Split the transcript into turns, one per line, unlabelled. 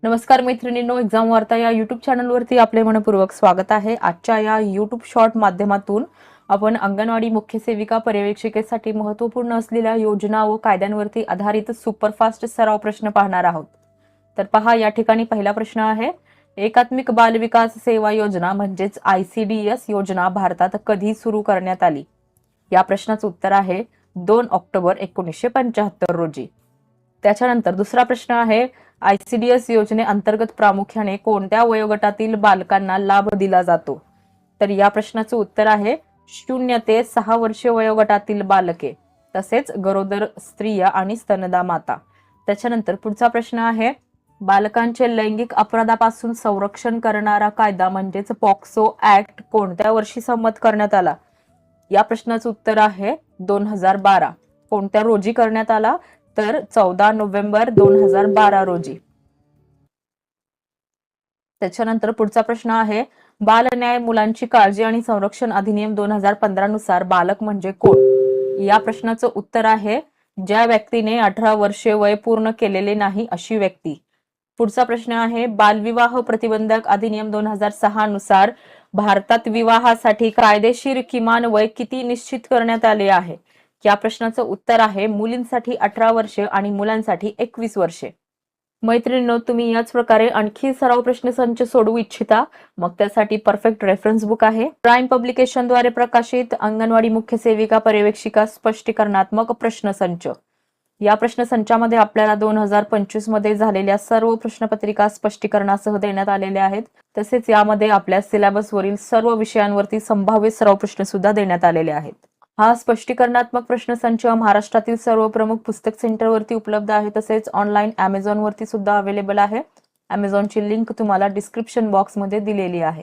नमस्कार मैत्रिणींनो, एक्झाम वार्ता या युट्यूब चॅनलवरती आपले मनपूर्वक स्वागत आहे। आजच्या या युट्यूब शॉर्ट माध्यमातून आपण अंगणवाडी मुख्य सेविका पर्यवेक्षिकेसाठी महत्त्वपूर्ण असलेल्या योजना व कायद्यांवरती आधारित सुपरफास्ट सराव प्रश्न पाहणार आहोत। तर पहा, या ठिकाणी पहिला प्रश्न आहे, एकात्मिक बाल विकास सेवा योजना म्हणजेच ICDS योजना भारतात कधी सुरू करण्यात आली? या प्रश्नाचं उत्तर आहे 2 ऑक्टोबर 1975 रोजी। त्याच्यानंतर दुसरा प्रश्न आहे, ICDS योजनेअंतर्गत प्रामुख्याने कोणत्या वयोगटातील बालकांना लाभ दिला जातो? तर या प्रश्नाचं उत्तर आहे 0 ते 6 वर्षे वयोगटातील बालके, तसेच गरोदर स्त्रिया आणि स्तनदा माता। त्याच्यानंतर पुढचा प्रश्न आहे, बालकांचे लैंगिक अपराधापासून संरक्षण करणारा कायदा म्हणजेच पॉक्सो ऍक्ट कोणत्या वर्षी संमत करण्यात आला? या प्रश्नाचं उत्तर आहे 2012। कोणत्या रोजी करण्यात आला? तर 14 नोव्हेंबर 2012 रोजी। त्याच्यानंतर पुढचा प्रश्न आहे, बाल न्याय, मुलांची काळजी आणि संरक्षण अधिनियम 2015 नुसार बालक म्हणजे कोण? या प्रश्नाचं उत्तर आहे ज्या व्यक्तीने 18 वर्षे वय पूर्ण केलेले नाही अशी व्यक्ती। पुढचा प्रश्न आहे, बालविवाह प्रतिबंधक अधिनियम 2006 नुसार भारतात विवाहासाठी कायदेशीर किमान वय किती निश्चित करण्यात आले आहे? या प्रश्नाचं उत्तर आहे मुलींसाठी 18 वर्षे आणि मुलांसाठी 21 वर्षे। मैत्रिणींनो, तुम्ही याच प्रकारे आणखी सराव प्रश्न संच सोडवू इच्छिता? मग त्यासाठी परफेक्ट रेफरन्स बुक आहे प्राईम पब्लिकेशनद्वारे प्रकाशित अंगणवाडी मुख्य सेविका पर्यवेक्षिका स्पष्टीकरणात्मक प्रश्न संच। या प्रश्न संचामध्ये आपल्याला 2025 मध्ये झालेल्या सर्व प्रश्नपत्रिका स्पष्टीकरणासह देण्यात आलेल्या आहेत। तसेच यामध्ये आपल्या सिलेबसवरील सर्व विषयांवरती संभाव्य सराव प्रश्न सुद्धा देण्यात आलेले आहेत। हा स्पष्टीकरणात्मक प्रश्न संच महाराष्ट्रातील सर्व प्रमुख पुस्तक सेंटरवरती उपलब्ध आहे, तसेच ऑनलाईन Amazon वरती सुद्धा अवेलेबल आहे। Amazonची लिंक तुम्हाला डिस्क्रिप्शन बॉक्समध्ये दिलेली आहे।